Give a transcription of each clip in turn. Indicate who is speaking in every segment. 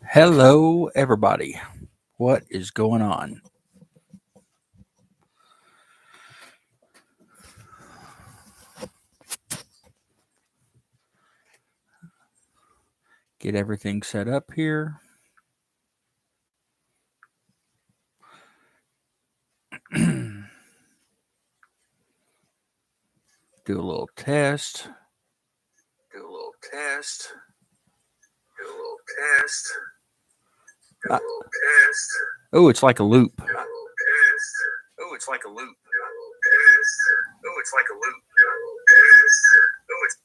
Speaker 1: Hello, everybody. What is going on? Get everything set up here. Do a little test.
Speaker 2: Do a little test. Do a little test. Do a little test.
Speaker 1: Oh, it's like a loop.
Speaker 2: Do a little test. Oh, it's like a loop. Do a little test. Oh, it's like a loop. Do a little test. Oh, it's.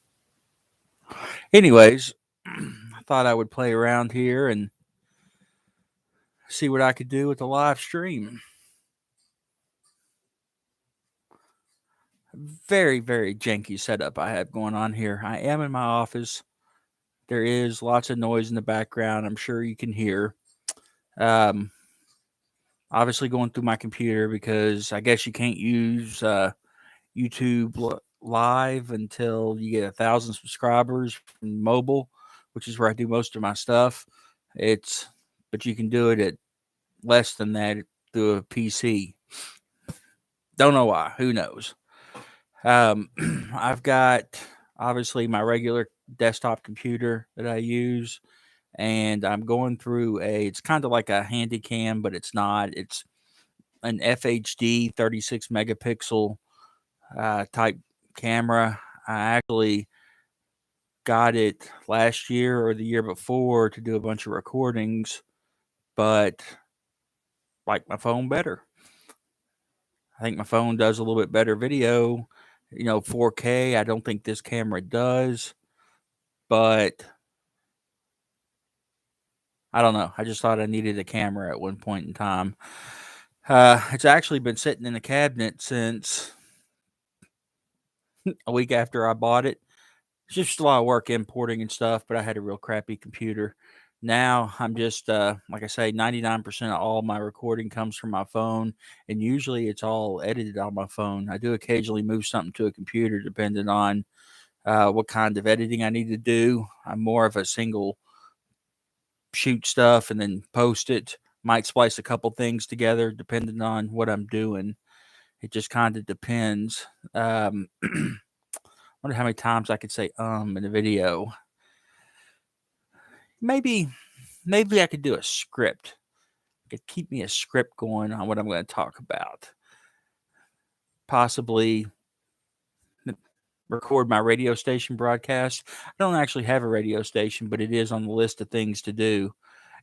Speaker 1: Anyways, I thought I would play around here and see what I could do with the live stream. Very, very janky setup I have going on here. I am in my office. There is lots of noise in the background. I'm sure you can hear. Um, Obviously going through my computer because I guess you can't use YouTube Live until you get 1,000 subscribers from mobile, which is where I do most of my stuff. But you can do it at less than that through a PC. Don't know why. Who knows? I've got obviously my regular desktop computer that I use, and I'm going through it's kind of like a handy cam, but it's not. It's an FHD 36 megapixel type camera. I actually got it last year or the year before to do a bunch of recordings, but like my phone better. I think my phone does a little bit better video. 4K. I don't think this camera does, but I don't know. I just thought I needed a camera at one point in time. It's actually been sitting in the cabinet since a week after I bought it. It's just a lot of work importing and stuff, but I had a real crappy computer. Now I'm just, like I say, 99% of all my recording comes from my phone, and usually it's all edited on my phone. I do occasionally move something to a computer depending on what kind of editing I need to do. I'm more of a single shoot stuff and then post it. Might splice a couple things together depending on what I'm doing. It just kind of depends. Wonder how many times I could say in a video. Maybe maybe I could do a script. I could keep me a script going on what I'm going to talk about. Possibly record my radio station broadcast. I don't actually have a radio station, but it is on the list of things to do.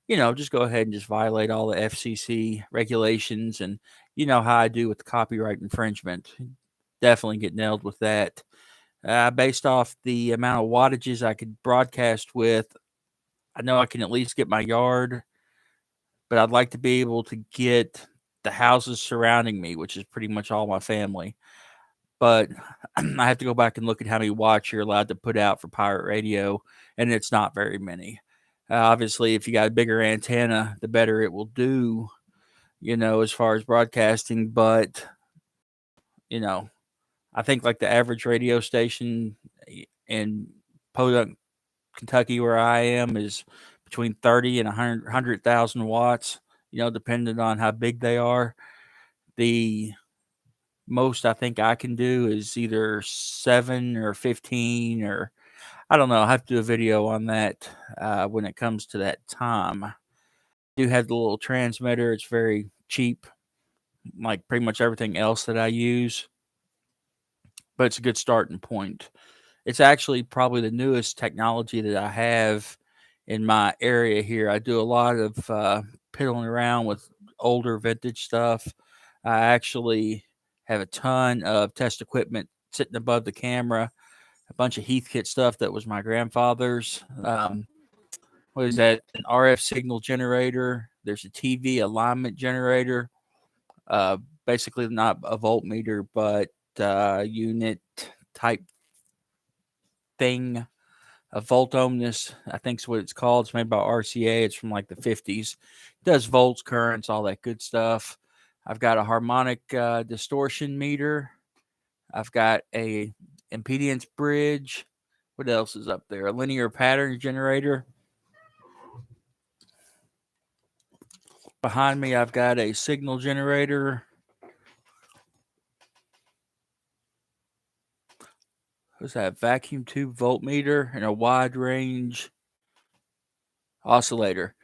Speaker 1: Just go ahead and just violate all the FCC regulations, and you know how I do with the copyright infringement. Definitely get nailed with that. Based off the amount of wattages I could broadcast with, I know I can at least get my yard, but I'd like to be able to get the houses surrounding me, which is pretty much all my family. But I have to go back and look at how many watts you're allowed to put out for pirate radio, and it's not very many. Obviously, if you got a bigger antenna, the better it will do, as far as broadcasting. But, you know, I think like the average radio station in Podunk, Kentucky, where I am, is between 30 and 100,000 watts, depending on how big they are. The most I think I can do is either 7 or 15, or I don't know. I have to do a video on that when it comes to that time. I do have the little transmitter. It's very cheap, like pretty much everything else that I use, but it's a good starting point. It's actually probably the newest technology that I have in my area here. I do a lot of piddling around with older vintage stuff. I actually have a ton of test equipment sitting above the camera, a bunch of Heathkit stuff that was my grandfather's. What is that? An RF signal generator. There's a TV alignment generator. Uh, Basically, not a voltmeter, but unit type thing. a Volt Omnis, I think is what it's called. It's made by RCA. It's from like the 50s. It does volts, currents, all that good stuff. I've got a harmonic distortion meter. I've got a impedance bridge. What else is up there? A linear pattern generator. Behind me, I've got a signal generator. What's that? Vacuum tube voltmeter and a wide range oscillator,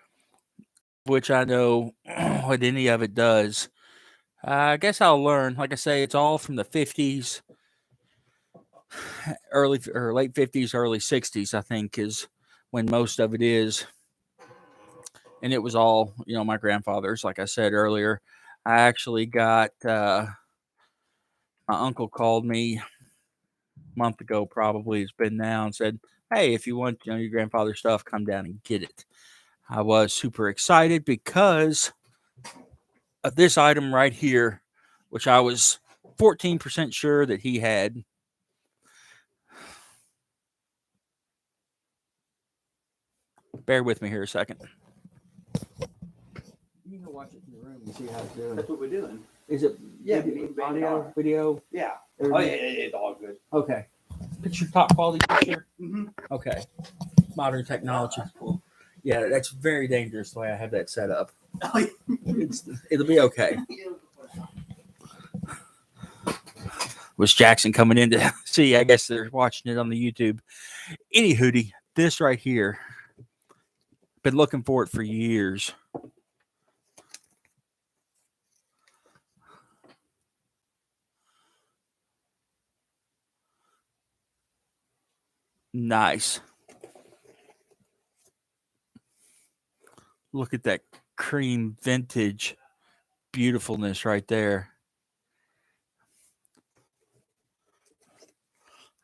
Speaker 1: which I know what any of it does. I guess I'll learn. Like I say, it's all from the 50s, early or late 50s, early 60s, I think, is when most of it is. And it was all, my grandfather's, like I said earlier. I actually got, my uncle called me a month ago, probably it's been now, and said, hey, if you want, your grandfather's stuff, come down and get it. I was super excited because of this item right here, which I was 14% sure that he had. Bear with me here a second. You can watch it in the room and see how it's doing.
Speaker 3: That's what we're doing.
Speaker 1: Is it audio, video?
Speaker 3: Yeah.
Speaker 1: Everything?
Speaker 3: Oh, yeah, it's all good.
Speaker 1: Okay. Picture, top quality picture?
Speaker 3: Mm-hmm.
Speaker 1: Okay. Modern technology. Cool. Yeah, that's very dangerous the way I have that set up. It'll be okay. Was Jackson coming in to see? I guess they're watching it on the YouTube. Anywho, this right here, been looking for it for years. Nice. Look at that cream vintage beautifulness right there.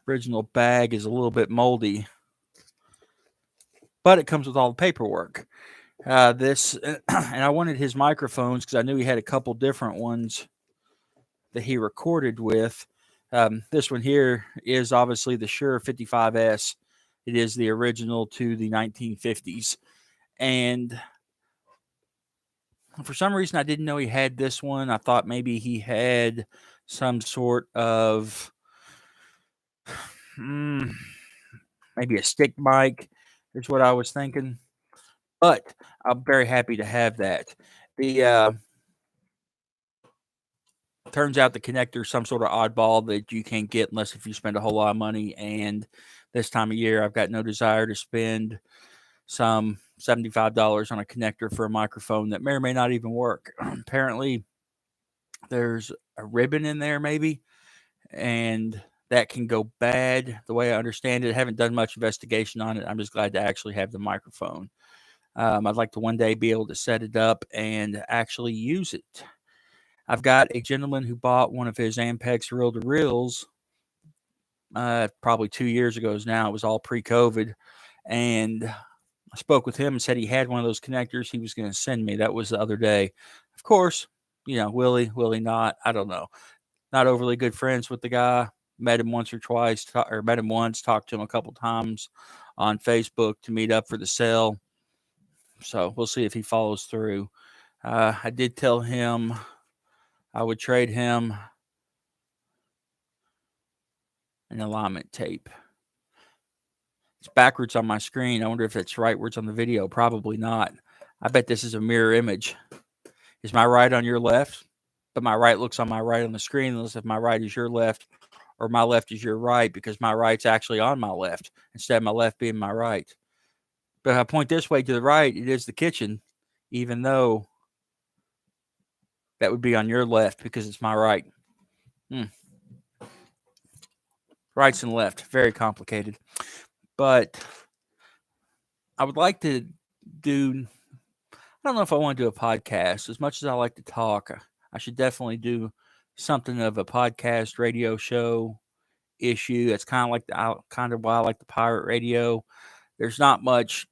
Speaker 1: Original bag is a little bit moldy, but it comes with all the paperwork. And I wanted his microphones because I knew he had a couple different ones that he recorded with. This one here is obviously the Shure 55S. It is the original to the 1950s. And for some reason, I didn't know he had this one. I thought maybe he had some sort of maybe a stick mic is what I was thinking. But I'm very happy to have that. The turns out the connector is some sort of oddball that you can't get unless if you spend a whole lot of money. And this time of year, I've got no desire to spend some $75 on a connector for a microphone that may or may not even work. Apparently, there's a ribbon in there maybe, and that can go bad. The way I understand it, I haven't done much investigation on it. I'm just glad to actually have the microphone. I'd like to one day be able to set it up and actually use it. I've got a gentleman who bought one of his Ampex reel-to-reels probably 2 years ago now. It was all pre-COVID. And I spoke with him and said he had one of those connectors he was going to send me. That was the other day. Of course, will he not? I don't know. Not overly good friends with the guy. Met him once or twice, met him once, talked to him a couple times on Facebook to meet up for the sale. So we'll see if he follows through. I did tell him I would trade him an alignment tape. It's backwards on my screen. I wonder if it's rightwards on the video. Probably not. I bet this is a mirror image. Is my right on your left? But my right looks on my right on the screen, unless if my right is your left or my left is your right, because my right's actually on my left instead of my left being my right. But if I point this way to the right, it is the kitchen, even though that would be on your left because it's my right. Rights and left, very complicated. But I would like to do, I don't know if I want to do a podcast. As much as I like to talk, I should definitely do something of a podcast radio show issue. That's kind of why I like the pirate radio. There's not much.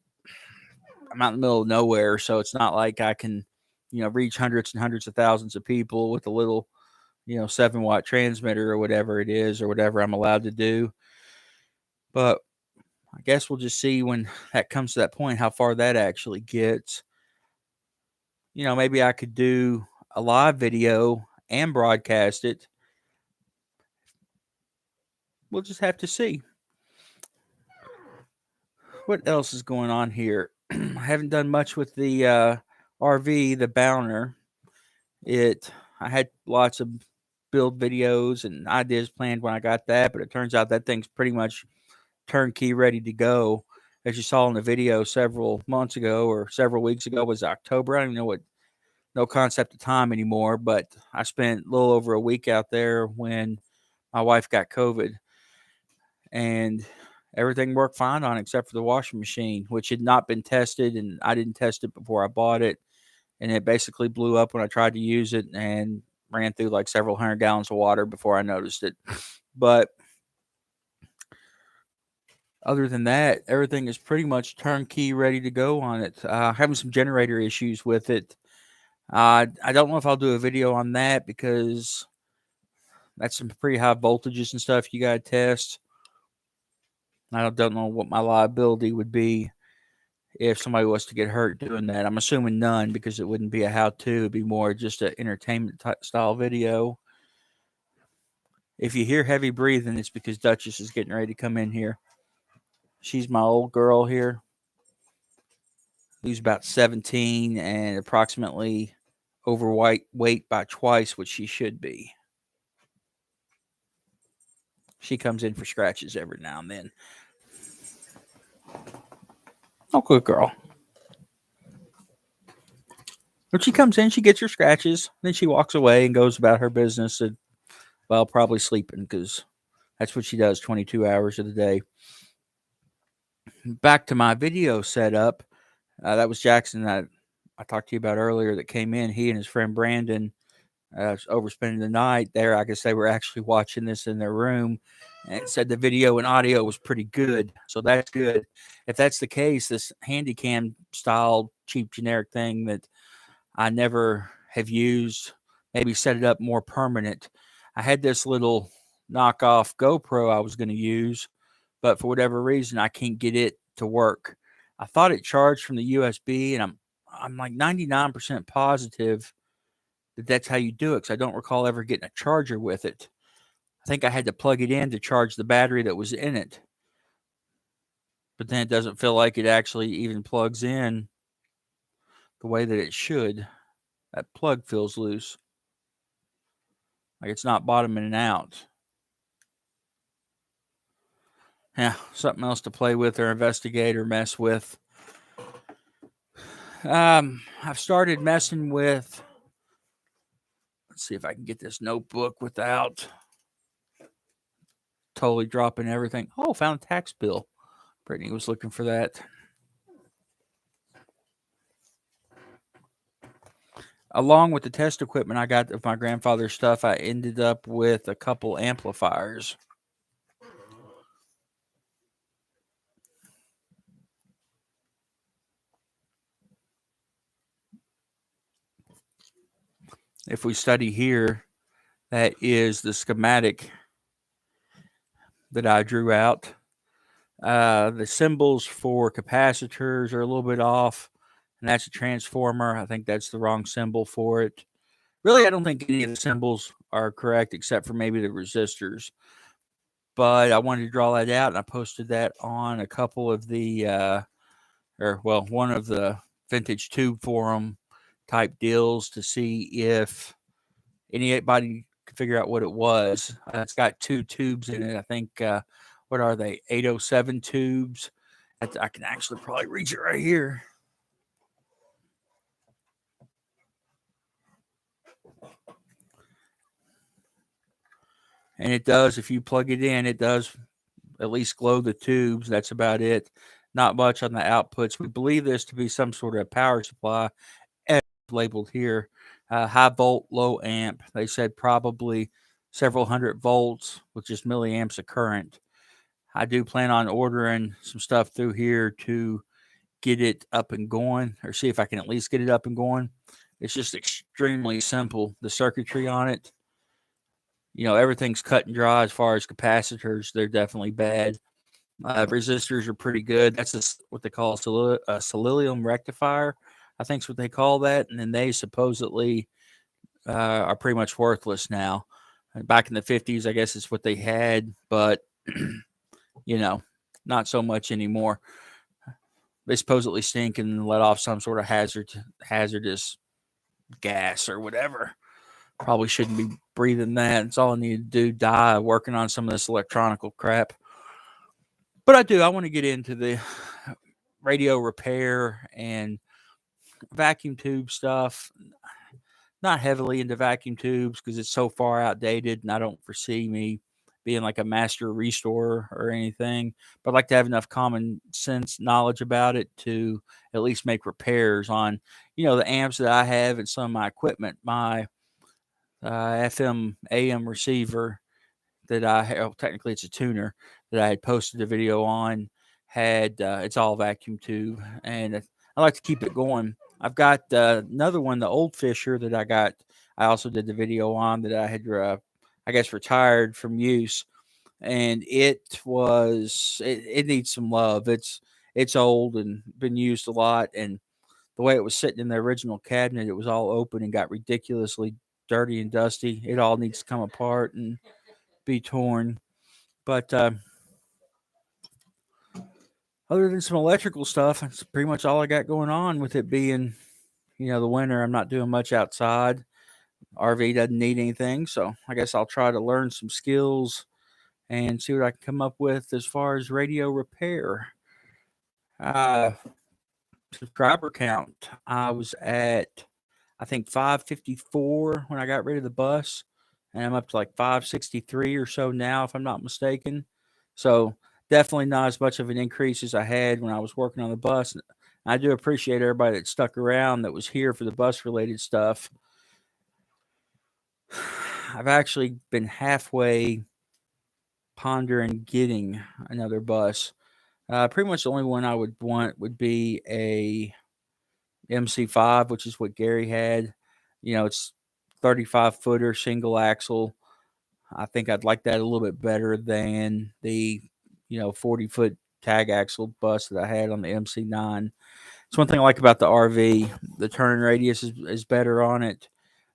Speaker 1: I'm out in the middle of nowhere, so it's not like I can, reach hundreds and hundreds of thousands of people with a little, 7-watt transmitter or whatever it is, or whatever I'm allowed to do. But my guess we'll just see when that comes to that point how far that actually gets. Maybe I could do a live video and broadcast it. We'll just have to see. What else is going on here? I haven't done much with the RV, the Bowner. I had lots of build videos and ideas planned when I got that, but it turns out that thing's pretty much turnkey ready to go. As you saw in the video several months ago or several weeks ago, was October. I don't even know no concept of time anymore, but I spent a little over a week out there when my wife got COVID, and everything worked fine on it except for the washing machine, which had not been tested, and I didn't test it before I bought it, and it basically blew up when I tried to use it and ran through like several hundred gallons of water before I noticed it. But other than that, everything is pretty much turnkey, ready to go on it. Having some generator issues with it. I don't know if I'll do a video on that because that's some pretty high voltages and stuff you got to test. I don't know what my liability would be if somebody was to get hurt doing that. I'm assuming none because it wouldn't be a how-to. It'd be more just an entertainment style video. If you hear heavy breathing, it's because Duchess is getting ready to come in here. She's my old girl here, who's about 17 and approximately overweight by twice what she should be. She comes in for scratches every now and then. Oh, good girl. When she comes in, she gets her scratches, then she walks away and goes about her business, and, well, probably sleeping because that's what she does 22 hours of the day. Back to my video setup. That was Jackson that I talked to you about earlier that came in. He and his friend Brandon over spending the night there. I guess they were actually watching this in their room and said the video and audio was pretty good. So that's good. If that's the case, this Handycam style cheap generic thing that I never have used, maybe set it up more permanent. I had this little knockoff GoPro I was going to use, but for whatever reason, I can't get it to work. I thought it charged from the USB, and I'm like 99% positive that that's how you do it, because I don't recall ever getting a charger with it. I think I had to plug it in to charge the battery that was in it. But then it doesn't feel like it actually even plugs in the way that it should. That plug feels loose. Like it's not bottoming out. Yeah, something else to play with or investigate or mess with. I've started messing with. Let's see if I can get this notebook without totally dropping everything. Oh, found a tax bill. Brittany was looking for that. Along with the test equipment I got of my grandfather's stuff, I ended up with a couple amplifiers. If we study here, that is the schematic that I drew out. The symbols for capacitors are a little bit off, and that's a transformer. I think that's the wrong symbol for it. Really, I don't think any of the symbols are correct except for maybe the resistors. But I wanted to draw that out, and I posted that on a couple of the, one of the vintage tube forum type deals to see if anybody could figure out what it was. It's got two tubes in it. I think, what are they? 807 tubes. I can actually probably reach it right here. And it does, if you plug it in, it does at least glow the tubes. That's about it. Not much on the outputs. We believe this to be some sort of power supply, as labeled here. High volt, low amp. They said probably several hundred volts with just milliamps of current. I do plan on ordering some stuff through here to get it up and going, or see if I can at least get it up and going. It's just extremely simple. The circuitry on it, everything's cut and dry as far as capacitors. They're definitely bad. Resistors are pretty good. That's what they call a Celilium rectifier. I think is what they call that. And then they supposedly are pretty much worthless now. Back in the 50s, I guess is what they had, but not so much anymore. They supposedly stink and let off some sort of hazardous gas or whatever. Probably shouldn't be breathing that. It's all I need to do. Die working on some of this electronical crap. But I want to get into the radio repair and vacuum tube stuff. Not heavily into vacuum tubes because it's so far outdated, and I don't foresee me being like a master restorer or anything. But I'd like to have enough common sense knowledge about it to at least make repairs on, the amps that I have and some of my equipment. My FM AM receiver that technically it's a tuner that I had posted a video on, had it's all vacuum tube, and I like to keep it going. I've got another one, the old Fisher that I got. I also did the video on that I had, I guess, retired from use, and it needs some love. It's old and been used a lot, and the way it was sitting in the original cabinet, it was all open and got ridiculously dirty and dusty. It all needs to come apart and be torn. But other than some electrical stuff, that's pretty much all I got going on with it being, the winter. I'm not doing much outside. RV doesn't need anything. So I guess I'll try to learn some skills and see what I can come up with as far as radio repair. Uh, Subscriber count. I was at, I think, 554 when I got rid of the bus, and I'm up to like 563 or so now, if I'm not mistaken. So definitely not as much of an increase as I had when I was working on the bus. I do appreciate everybody that stuck around that was here for the bus related stuff. I've actually been halfway pondering getting another bus. Pretty much the only one I would want would be a MC5, which is what Gary had. It's 35 footer single axle. I think I'd like that a little bit better than the 40-foot tag axle bus that I had on the MC9. It's one thing I like about the RV. The turning radius is better on it.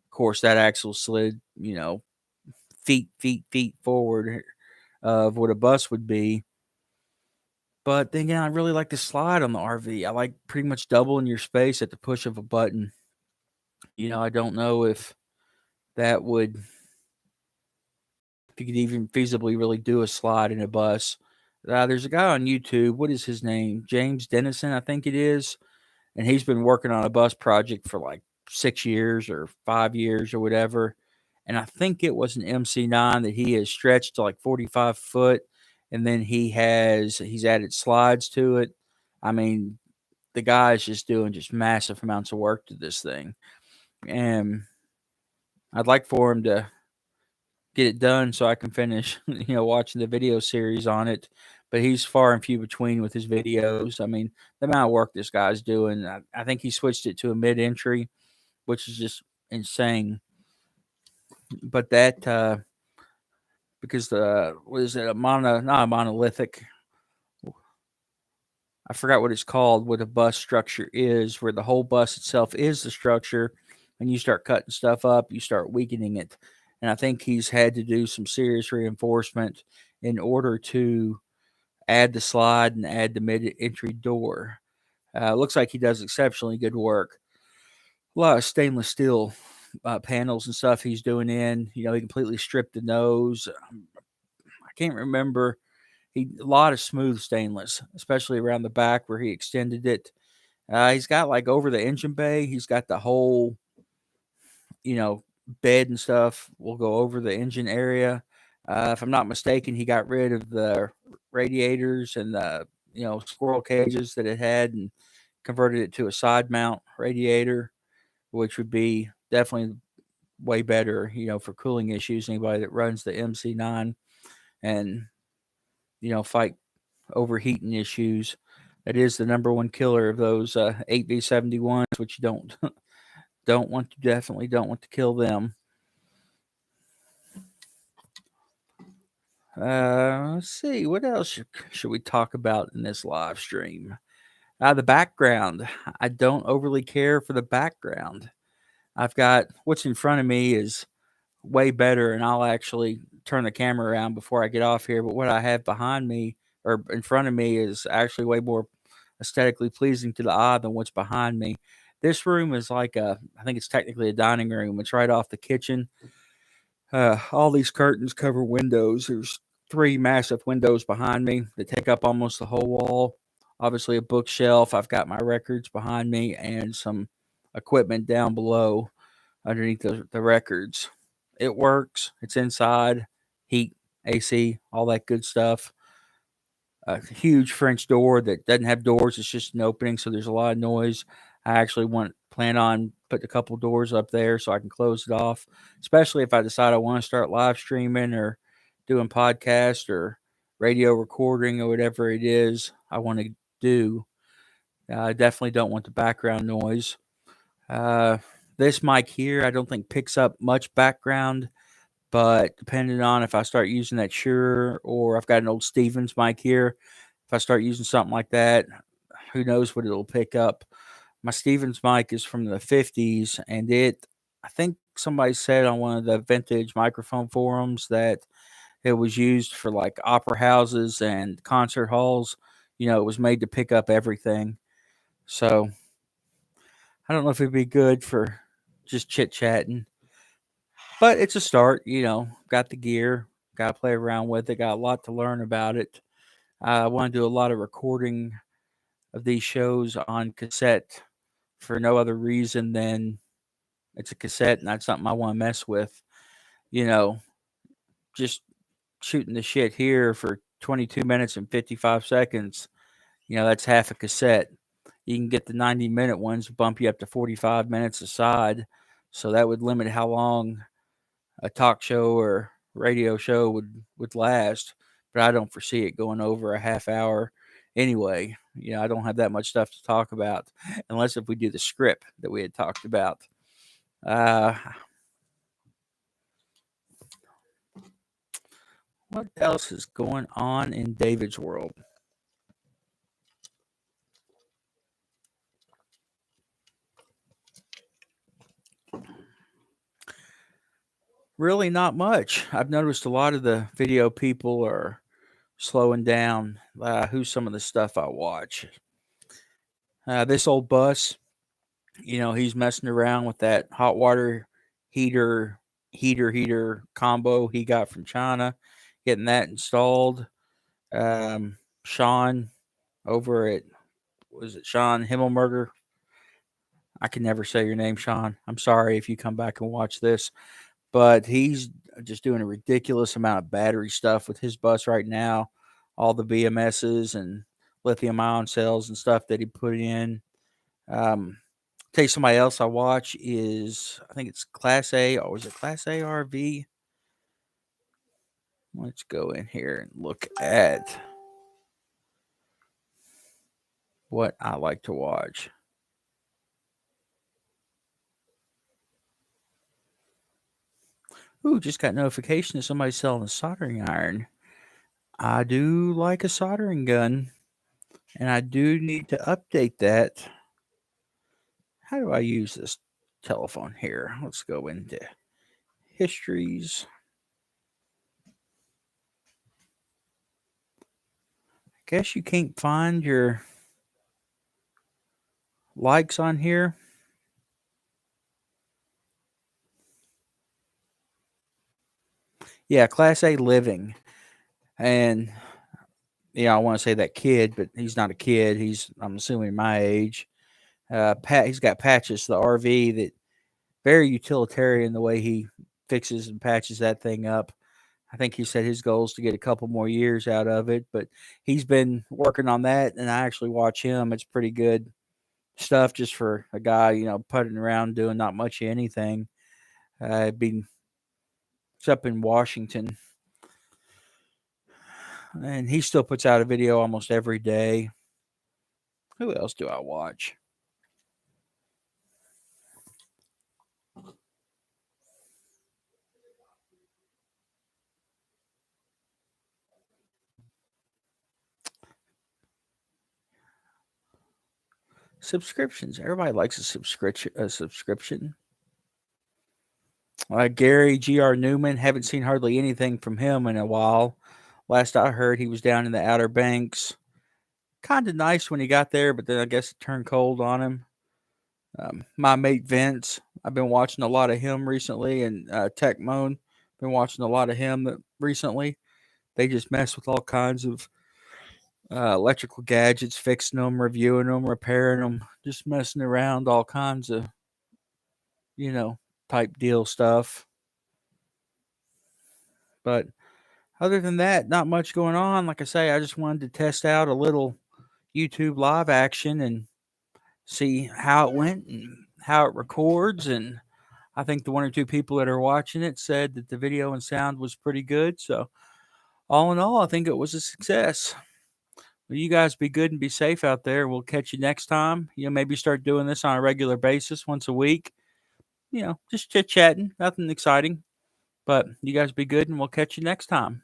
Speaker 1: Of course, that axle slid feet forward of what a bus would be. But then again, I really like the slide on the RV. I like pretty much doubling your space at the push of a button. I don't know if that would, if you could even feasibly really do a slide in a bus. There's a guy on YouTube. What is his name? James Dennison, I think it is. And he's been working on a bus project for like 6 years or 5 years or whatever. And I think it was an MC9 that he has stretched to like 45 foot. And then he's added slides to it. I mean, the guy is just doing just massive amounts of work to this thing. And I'd like for him to get it done so I can finish, watching the video series on it. But he's far and few between with his videos. I mean, the amount of work this guy's doing, I think he switched it to a mid-entry, which is just insane. But that, because what is it, not a monolithic, I forgot what it's called, what a bus structure is, where the whole bus itself is the structure, and you start cutting stuff up, you start weakening it. And I think he's had to do some serious reinforcement in order to add the slide and add the mid-entry door. Looks like he does exceptionally good work. A lot of stainless steel panels and stuff he's doing in. He completely stripped the nose. I can't remember. A lot of smooth stainless, especially around the back where he extended it. He's got like over the engine bay. He's got the whole, bed and stuff will go over the engine area. If I'm not mistaken, he got rid of the radiators and the squirrel cages that it had and converted it to a side mount radiator, which would be definitely way better, for cooling issues. Anybody that runs the MC9 and fight overheating issues. That is the number one killer of those 8V71s, which you definitely don't want to kill them. Let's see. What else should we talk about in this live stream? The background. I don't overly care for the background. I've got what's in front of me is way better, and I'll actually turn the camera around before I get off here. But what I have behind me or in front of me is actually way more aesthetically pleasing to the eye than what's behind me. This room is like I think it's technically a dining room. It's right off the kitchen. All these curtains cover windows. There's three massive windows behind me that take up almost the whole wall. Obviously, a bookshelf. I've got my records behind me and some equipment down below underneath the records. It works. It's inside, heat, AC, all that good stuff. A huge French door that doesn't have doors. It's just an opening, so there's a lot of noise. I actually plan on putting a couple doors up there so I can close it off, especially if I decide I want to start live streaming or doing podcast or radio recording or whatever it is I want to do. I definitely don't want the background noise. Uh, this mic here, I don't think picks up much background, but depending on if I start using that Shure or I've got an old Stevens mic here, if I start using something like that, who knows what it'll pick up. My Stevens mic is from the 50s, and I think somebody said on one of the vintage microphone forums that it was used for like opera houses and concert halls. It was made to pick up everything. So I don't know if it'd be good for just chit chatting, but it's a start. Got the gear, got to play around with it, got a lot to learn about it. I want to do a lot of recording of these shows on cassette for no other reason than it's a cassette and that's something I want to mess with. You know, just shooting the shit here for 22 minutes and 55 seconds, that's half a cassette. You can get the 90-minute ones, bump you up to 45 minutes aside. So that would limit how long a talk show or radio show would last. But I don't foresee it going over a half hour anyway. I don't have that much stuff to talk about unless if we do the script that we had talked about. Uh, what else is going on in David's world? Really, not much. I've noticed a lot of the video people are slowing down. Who's some of the stuff I watch? This old bus, he's messing around with that hot water heater combo he got from China, getting that installed. Sean over at, was it Sean Himmelberger? I can never say your name, Sean. I'm sorry if you come back and watch this, but he's just doing a ridiculous amount of battery stuff with his bus right now. All the BMSs and lithium ion cells and stuff that he put in. Tell you somebody else I watch is, I think it's Class A, or is it Class A RV? Let's go in here and look at what I like to watch. Ooh, just got notification that somebody's selling a soldering iron. I do like a soldering gun, and I do need to update that. How do I use this telephone here? Let's go into histories. I guess you can't find your likes on here. Yeah, Class A living. And I want to say that kid, but he's not a kid. I'm assuming, my age. He's got Patches, the RV, that very utilitarian the way he fixes and patches that thing up. I think he said his goal is to get a couple more years out of it, but he's been working on that, and I actually watch him. It's pretty good stuff just for a guy, putting around doing not much of anything. It's up in Washington, and he still puts out a video almost every day. Who else do I watch? Subscriptions. Everybody likes a subscription. Gary G.R. Newman. Haven't seen hardly anything from him in a while. Last I heard, he was down in the Outer Banks. Kind of nice when he got there, but then I guess it turned cold on him. My mate Vince. I've been watching a lot of him recently, and Tech Moan. Been watching a lot of him recently. They just mess with all kinds of electrical gadgets, fixing them, reviewing them, repairing them, just messing around, all kinds of, you know, type deal stuff. But other than that, not much going on. Like I say, I just wanted to test out a little YouTube live action and see how it went and how it records. And I think the one or two people that are watching it said that the video and sound was pretty good. So, all in all, I think it was a success. Well, you guys be good and be safe out there. We'll catch you next time. Maybe start doing this on a regular basis once a week. Just chit chatting, nothing exciting. But you guys be good and we'll catch you next time.